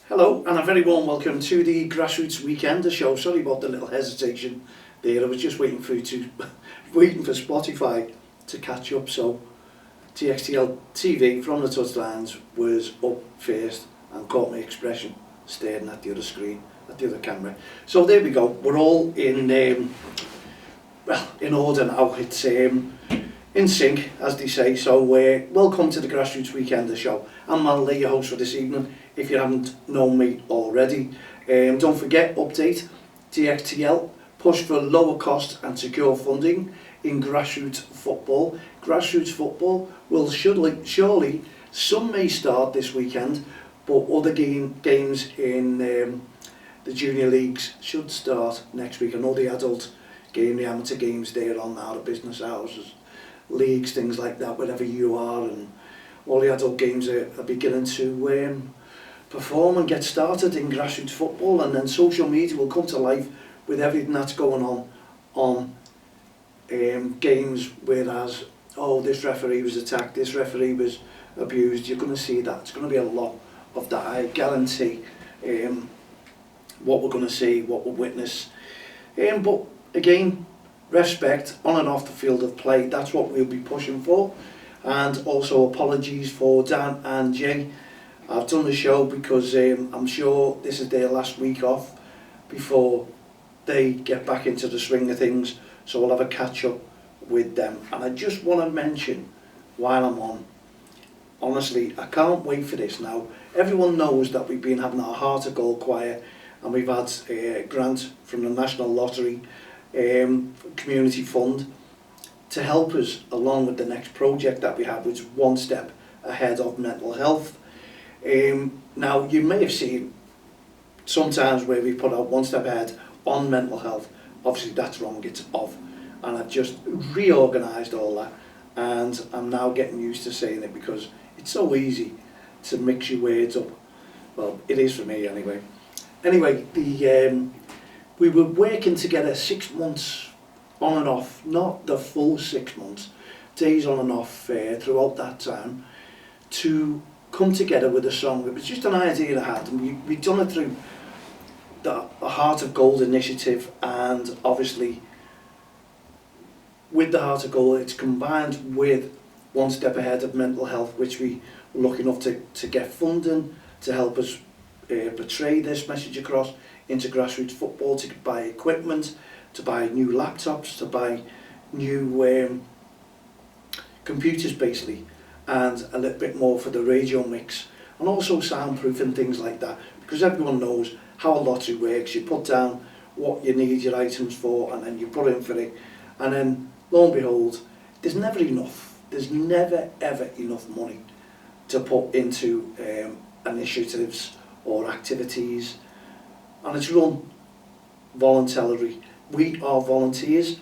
Hello and a very warm welcome to the Grassroots Weekender show. Sorry about the little hesitation there. I was just waiting for Spotify to catch up. So DXTL TV from the touchlines was up first and caught my expression staring at the other screen, at the other camera. So there we go. We're all in in order now. It's in sync, as they say. So welcome to the Grassroots Weekender show. I'm Mal, your host for this evening. If you haven't known me already, don't forget, update, DXTL, push for lower cost and secure funding in grassroots football. Grassroots football will surely, some may start this weekend, but other games in the junior leagues should start next week. I know the adult game, the amateur games, they're on now, the business houses, leagues, things like that, wherever you are, and all the adult games are beginning to perform and get started in grassroots football, and then social media will come to life with everything that's going on games, whereas, oh, this referee was attacked, this referee was abused. You're going to see that. It's going to be a lot of that, I guarantee. What we're going to see, what we'll witness. But again, respect on and off the field of play, that's what we'll be pushing for. And also apologies for Dan and Jay. I've done the show because I'm sure this is their last week off before they get back into the swing of things, so we'll have a catch up with them. And I just want to mention, while I'm on, honestly, I can't wait for this now. Everyone knows that we've been having our Heart of Gold choir, and we've had a grant from the National Lottery Community Fund to help us along with the next project that we have, which is one step ahead of mental health. Now, you may have seen sometimes where we put out one step ahead on mental health. Obviously that's wrong, it's off. And I've just reorganised all that, and I'm now getting used to saying it because it's so easy to mix your words up. Well, it is for me anyway. Anyway, we were working together 6 months on and off, not the full 6 months, days on and off throughout that time, to come together with a song. It was just an idea I had, and we'd done it through the Heart of Gold initiative, and obviously with the Heart of Gold it's combined with One Step Ahead of Mental Health, which we were lucky enough to get funding to help us portray this message across into grassroots football, to buy equipment, to buy new laptops, to buy new computers basically, and a little bit more for the radio mix, and also soundproof and things like that, because everyone knows how a lottery works. You put down what you need your items for, and then you put in for it, and then lo and behold, there's never enough. There's never ever enough money to put into initiatives or activities, and it's run voluntarily. We are volunteers.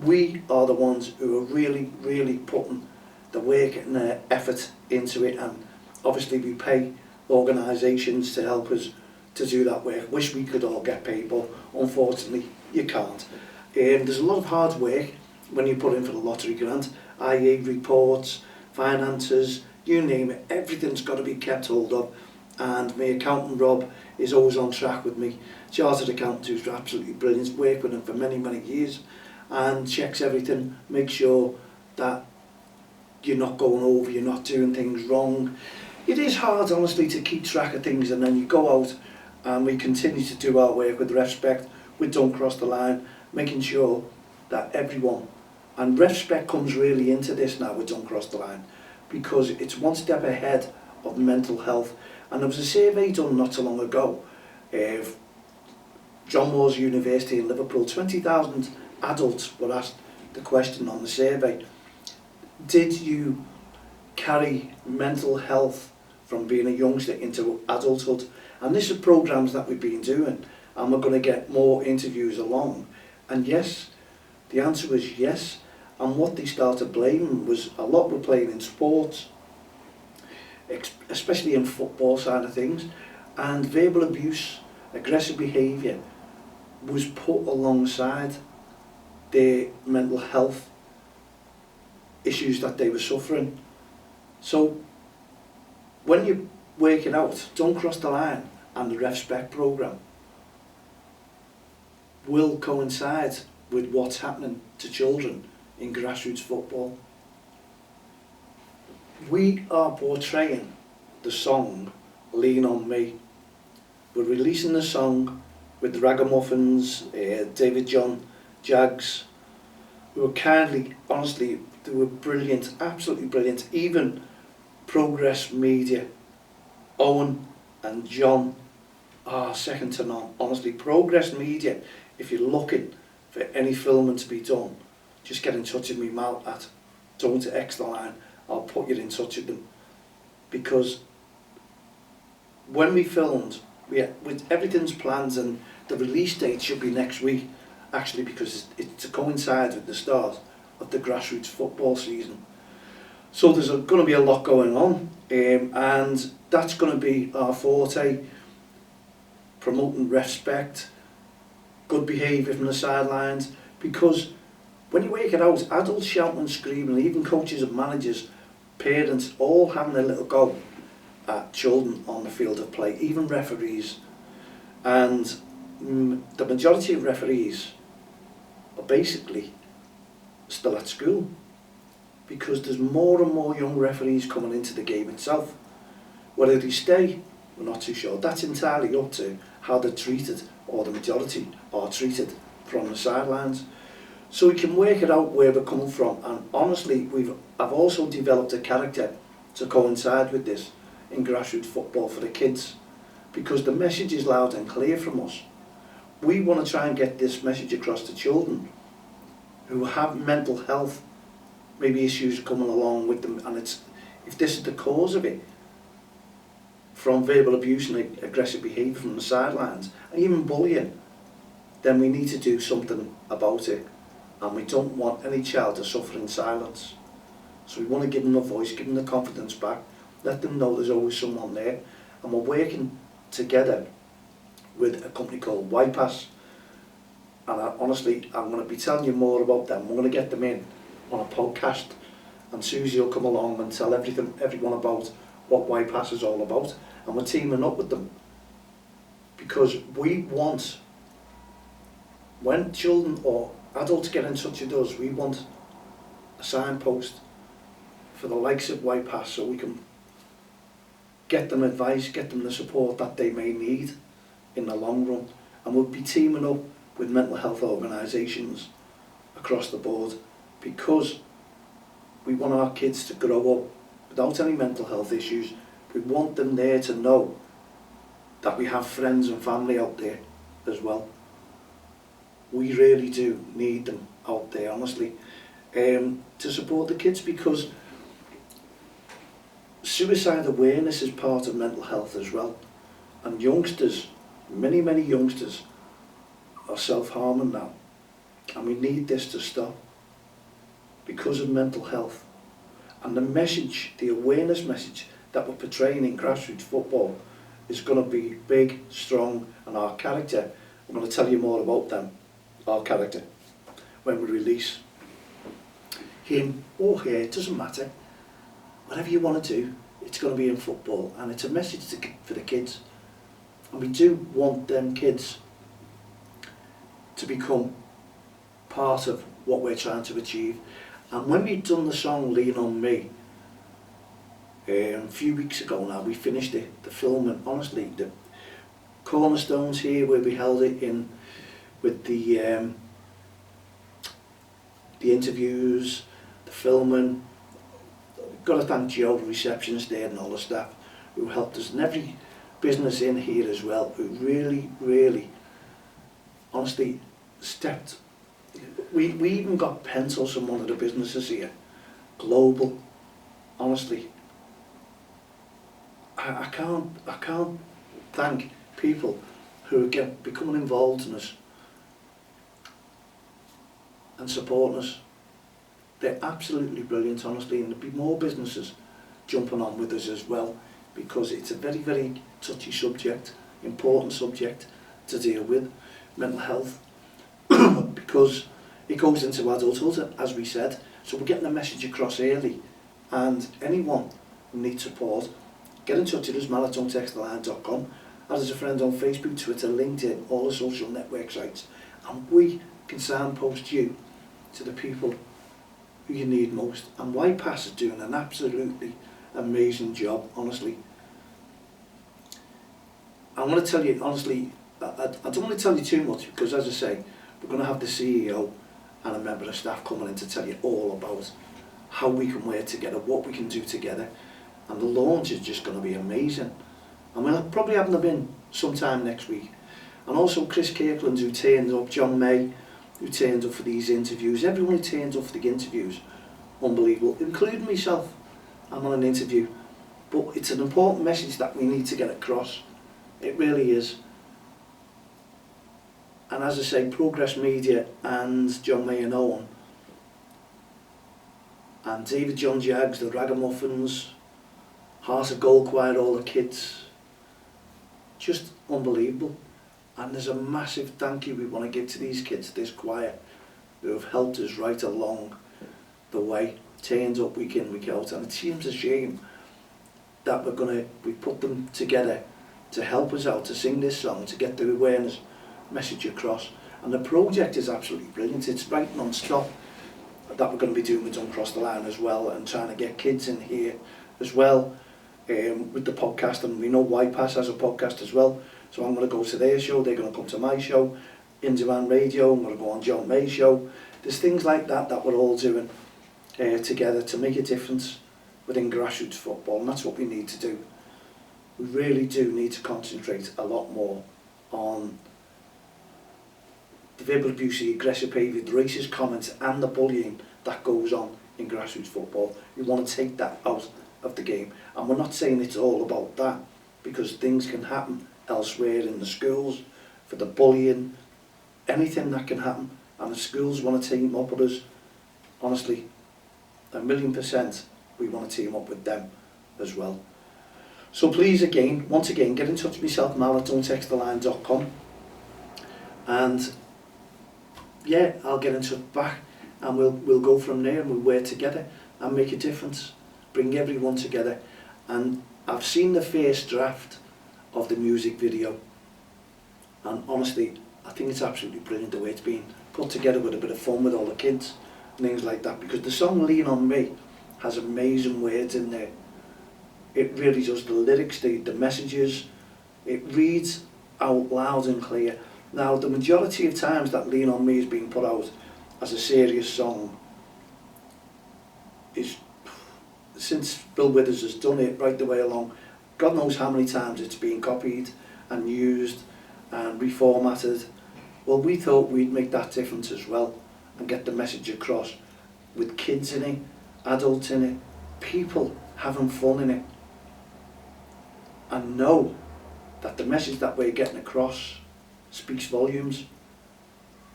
We are the ones who are really putting the work and the effort into it, and obviously we pay organisations to help us to do that work. Wish we could all get paid, but unfortunately you can't. There's a lot of hard work when you put in for the lottery grant, i.e. reports, finances, you name it, everything's got to be kept hold of, and my accountant Rob is always on track with me. Chartered accountant who's absolutely brilliant, worked with him for many years, and checks everything, makes sure that you're not going over, you're not doing things wrong. It is hard, honestly, to keep track of things, and then you go out and we continue to do our work with respect, with Don't Cross the Line, making sure that everyone, and respect comes really into this now with Don't Cross the Line, because it's one step ahead of mental health. And there was a survey done not so long ago, John Moores University in Liverpool, 20,000 adults were asked the question on the survey: did you carry mental health from being a youngster into adulthood? And this is programs that we've been doing, and we're going to get more interviews along. And yes, the answer was yes. And what they started blaming was a lot were playing in sports, especially in football side of things, and verbal abuse, aggressive behaviour was put alongside their mental health issues that they were suffering. So when you're working out, don't cross the line, and the RefSpec programme will coincide with what's happening to children in grassroots football. We are portraying the song Lean On Me. We're releasing the song with the Ragamuffins, David John Jaggs, who were kindly, honestly, they were brilliant, absolutely brilliant. Even Progress Media, Owen and John are second to none. Honestly, Progress Media, if you're looking for any filming to be done, just get in touch with me, Mal, at DXTL. I'll put you in touch with them. Because when we filmed, with everything's planned, and the release date should be next week, actually, because it's to coincide with the start of the grassroots football season. So there's going to be a lot going on, and that's going to be our forte, promoting respect, good behaviour from the sidelines, because when you work it out, adults shouting and screaming, even coaches and managers, parents, all having a little go at children on the field of play, even referees. And the majority of referees are basically still at school, because there's more and more young referees coming into the game itself. Whether they stay, we're not too sure. That's entirely up to how they're treated, or the majority are treated from the sidelines. So we can work it out where we're coming from, and honestly, I've also developed a character to coincide with this in grassroots football for the kids, because the message is loud and clear from us. We want to try and get this message across to children who have mental health, maybe issues coming along with them, and if this is the cause of it, from verbal abuse and aggressive behaviour from the sidelines, and even bullying, then we need to do something about it, and we don't want any child to suffer in silence. So we want to give them a voice, give them the confidence back, let them know there's always someone there, and we're working together with a company called YPass, and honestly, I'm going to be telling you more about them. We're going to get them in on a podcast, and Susie will come along and tell everyone about what YPass is all about, and we're teaming up with them, because we want, when children or adults get in touch with us, we want a signpost for the likes of YPass, so we can get them advice, get them the support that they may need in the long run. And we'll be teaming up with mental health organisations across the board, because we want our kids to grow up without any mental health issues. We want them there to know that we have friends and family out there as well. We really do need them out there, honestly, to support the kids, because suicide awareness is part of mental health as well. And youngsters, many youngsters, are self-harming now. And we need this to stop because of mental health. And the message, the awareness message that we're portraying in grassroots football is going to be big, strong, and our character, I'm going to tell you more about them, our character, when we release him or her, it doesn't matter. Whatever you want to do, it's going to be in football, and it's a message for the kids. And we do want them kids to become part of what we're trying to achieve. And when we've done the song Lean On Me, a few weeks ago now, we finished it, the film, and honestly, the cornerstones here where we held it in with the interviews, the filming. Got to thank Joe, the receptionist there, and all the staff who helped us, and every business in here as well, who really, honestly stepped. We even got pencils from one of the businesses here, global. Honestly, I can't thank people who are becoming involved in us and supporting us. They're absolutely brilliant, honestly, and there'll be more businesses jumping on with us as well, because it's a very touchy subject, important subject to deal with, mental health, because it goes into adulthood, as we said. So we're getting the message across early, and anyone who needs support, get in touch with us, mal@dxtl.com, add us a friend on Facebook, Twitter, LinkedIn, all the social network sites, and we can signpost you to the people who you need most. And YPass is doing an absolutely amazing job, honestly. I want to tell you, honestly, I don't want to tell you too much, because as I say, we're going to have the CEO and a member of staff coming in to tell you all about how we can work together, what we can do together, and the launch is just going to be amazing. And we'll probably have them in sometime next week. And also Chris Kirkland, who turned up, John May, who turned up for these interviews, everyone who turned up for the interviews, unbelievable, including myself. I'm on an interview, but it's an important message that we need to get across. It really is. And as I say, Progress Media and John May and Owen, and David John Jaggs, the Ragamuffins, Heart of Gold Choir, all the kids, just unbelievable. And there's a massive thank you we want to give to these kids, this choir, who have helped us right along the way, turned up week in, week out. And it seems a shame that we put them together to help us out to sing this song, to get the awareness message across. And the project is absolutely brilliant. It's right non-stop that we're going to be doing with Don't Cross the Line as well, and trying to get kids in here as well with the podcast. And we know YPass has a podcast as well, so I'm going to go to their show, they're going to come to my show, In Demand Radio, I'm going to go on John May's show. There's things like that that we're all doing together to make a difference within grassroots football, and that's what we need to do. We really do need to concentrate a lot more on the verbal abuse, the aggressive behaviour, the racist comments and the bullying that goes on in grassroots football. We want to take that out of the game. And we're not saying it's all about that, because things can happen elsewhere in the schools, for the bullying, anything that can happen. And if schools want to team up with us, honestly, 1,000,000% we want to team up with them as well. So please, once again, get in touch with myself, Mal at don'ttexttheline.com, and yeah, I'll get in touch back, and we'll go from there, and we'll work together and make a difference, bring everyone together. And I've seen the first draft of the music video, and honestly, I think it's absolutely brilliant the way it's been put together, with a bit of fun with all the kids and things like that, because the song Lean On Me has amazing words in there. It really does. The lyrics, the messages, it reads out loud and clear. Now, the majority of times that Lean On Me is being put out as a serious song is since Bill Withers has done it right the way along. God knows how many times it's been copied and used and reformatted. Well, we thought we'd make that difference as well and get the message across, with kids in it, adults in it, people having fun in it, and know that the message that we're getting across speaks volumes,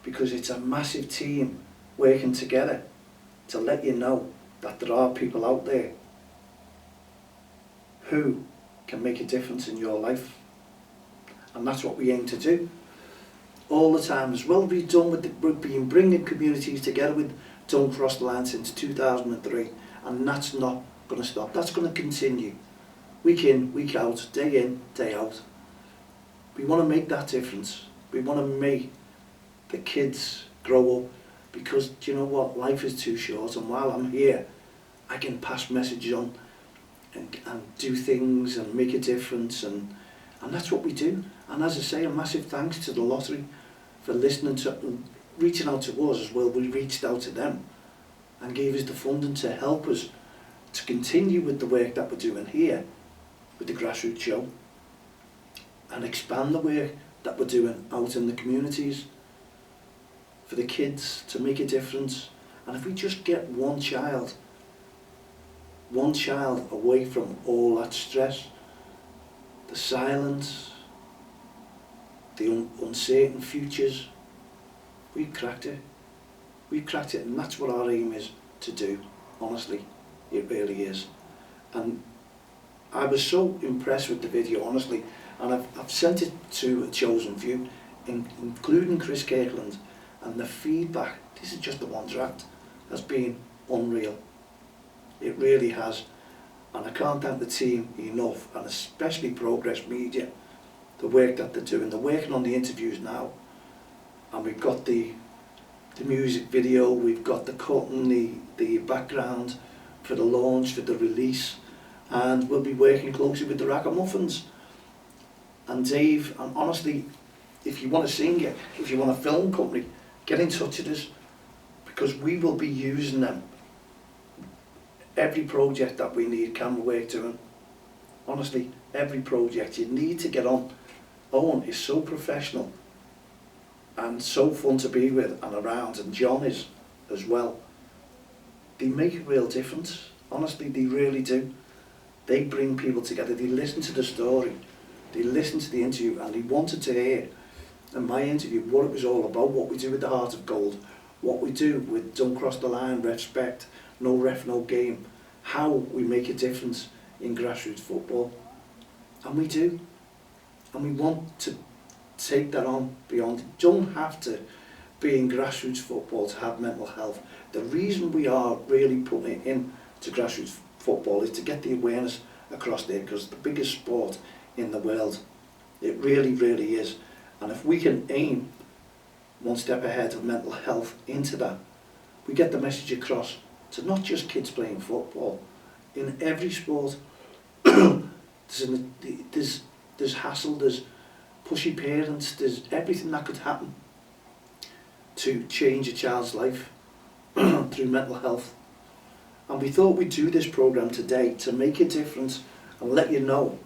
because it's a massive team working together to let you know that there are people out there who can make a difference in your life. And that's what we aim to do all the time as well. We've been bringing communities together with Don't Cross the Line since 2003, and that's not going to stop. That's going to continue, week in, week out, day in, day out. We want to make that difference. We want to make the kids grow up, because do you know what, life is too short, and while I'm here I can pass messages on and do things and make a difference, and that's what we do. And as I say, a massive thanks to the lottery for listening to, reaching out to us as well. We reached out to them and gave us the funding to help us to continue with the work that we're doing here with the Grassroots Show, and expand the work that we're doing out in the communities for the kids to make a difference. And if we just get one child away from all that stress, the silence, the uncertain futures, we've cracked it. We've cracked it, and that's what our aim is to do, honestly. It really is. And I was so impressed with the video, honestly, and I've sent it to a chosen few, including Chris Kirkland, and the feedback, this is just the one draft, has been unreal. It really has. And I can't thank the team enough, and especially Progress Media, the work that they're doing. They're working on the interviews now, and we've got the music video, we've got the cutting, the background for the launch, for the release, and we'll be working closely with the Ragamuffins and Dave. And honestly, if you want to sing it, if you want a film company, get in touch with us, because we will be using them. Every project that we need camera work doing, honestly, every project you need to get on. Owen is so professional and so fun to be with and around, and John is as well. They make a real difference, honestly, they really do. They bring people together, they listen to the story, they listen to the interview, and they wanted to hear in my interview what it was all about, what we do with the Heart of Gold, what we do with Don't Cross the Line, Respect, No Ref, No Game, how we make a difference in grassroots football. And we do. And we want to take that on beyond. You don't have to be in grassroots football to have mental health. The reason we are really putting it into grassroots football is to get the awareness across there, because it's the biggest sport in the world. It really, really is. And if we can aim one step ahead of mental health into that, we get the message across to not just kids playing football. In every sport, there's hassle, there's pushy parents, there's everything that could happen to change a child's life through mental health. And we thought we'd do this programme today to make a difference and let you know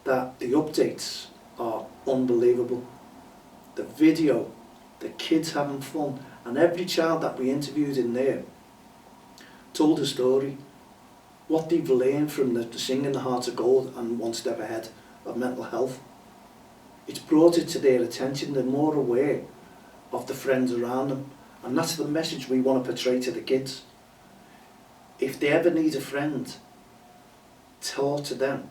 that the updates are unbelievable. The video, the kids having fun, and every child that we interviewed in there told a story, what they've learned from the singing the Heart of Gold and one step ahead of mental health. It's brought it to their attention. They're more aware of the friends around them, and that's the message we want to portray to the kids. If they ever need a friend, talk to them,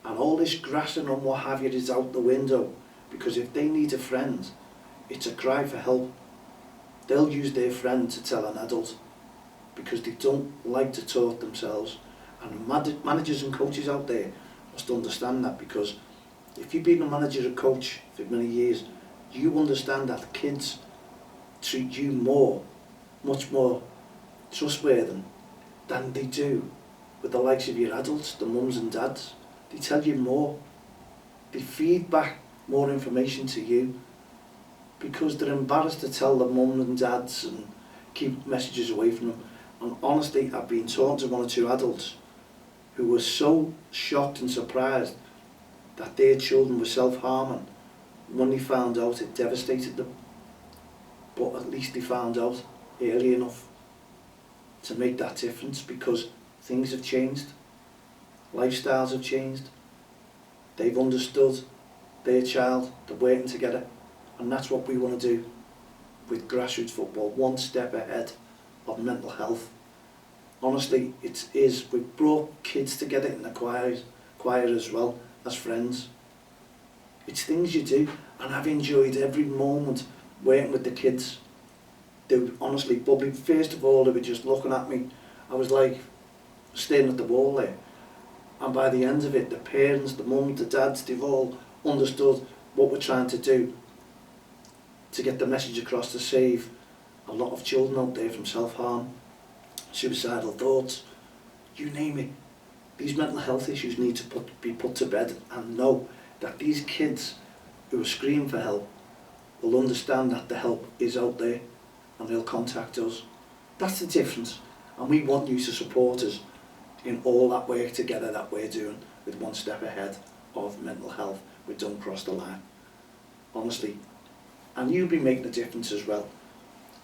and all this grassing and what have you is out the window, because if they need a friend, it's a cry for help. They'll use their friend to tell an adult, because they don't like to talk themselves. And managers and coaches out there must understand that, because if you've been a manager or coach for many years, you understand that kids treat you much more trustworthy than they do with the likes of your adults, the mums and dads. They tell you more. They feed back more information to you, because they're embarrassed to tell the mums and dads and keep messages away from them. And honestly, I've been talking to one or two adults who were so shocked and surprised that their children were self-harming. When they found out, it devastated them. But at least they found out early enough to make that difference, because things have changed. Lifestyles have changed. They've understood their child, they're working together. And that's what we want to do with grassroots football, one step ahead of mental health. Honestly, we've brought kids together in the choir as well as friends. It's things you do, and I've enjoyed every moment working with the kids. They were honestly bubbly. First of all, they were just looking at me. I was like staring at the wall there. And by the end of it, the parents, the mums, the dads, they've all understood what we're trying to do to get the message across to save a lot of children out there from self-harm, suicidal thoughts, you name it. These mental health issues need to be put to bed, and know that these kids who are screaming for help will understand that the help is out there and they'll contact us. That's the difference, and we want you to support us in all that work together that we're doing with one step ahead of mental health with Don't Cross the Line. Honestly, and you'll be making a difference as well.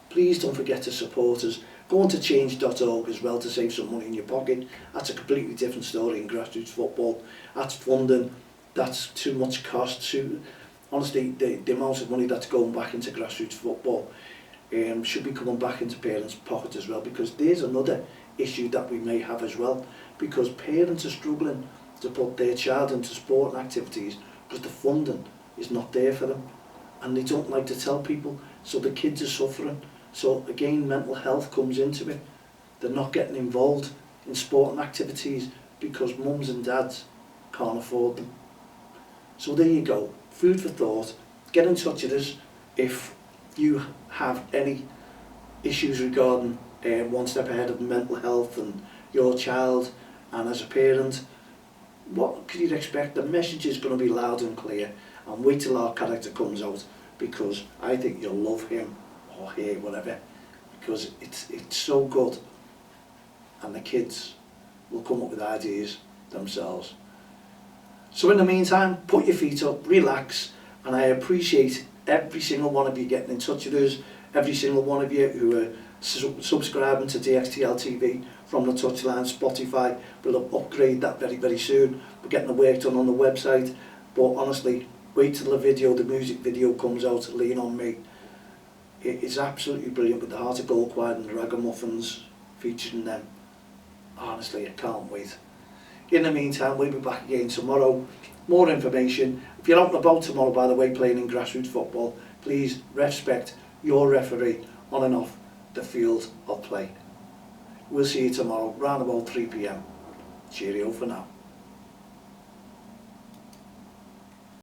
Please don't forget to support us. Go on to change.org as well to save some money in your pocket. That's a completely different story in grassroots football. That's funding, that's too much cost. Honestly, the amount of money that's going back into grassroots football should be coming back into parents' pockets as well, because there's another issue that we may have as well, because parents are struggling to put their child into sport activities because the funding is not there for them, and they don't like to tell people, so the kids are suffering. So again, mental health comes into it. They're not getting involved in sporting activities because mums and dads can't afford them. So there you go, food for thought. Get in touch with us if you have any issues regarding one step ahead of mental health and your child, and as a parent, what can you expect? The message is going to be loud and clear, and wait till our character comes out, because I think you'll love him or her, whatever, because it's so good, and the kids will come up with ideas themselves. So in the meantime, put your feet up, relax, and I appreciate every single one of you getting in touch with us, every single one of you who are subscribing to DXTL TV from the touchline. Spotify will upgrade that very, very soon. We're getting the work done on the website, but honestly, wait till the music video comes out, Lean On Me. It is absolutely brilliant with the Heart of Gold Choir and the Ragamuffins featuring them. Honestly, I can't wait. In the meantime, we'll be back again tomorrow. More information. If you're out and about tomorrow, by the way, playing in grassroots football, please respect your referee on and off the field of play. We'll see you tomorrow, round about 3 p.m. Cheerio for now.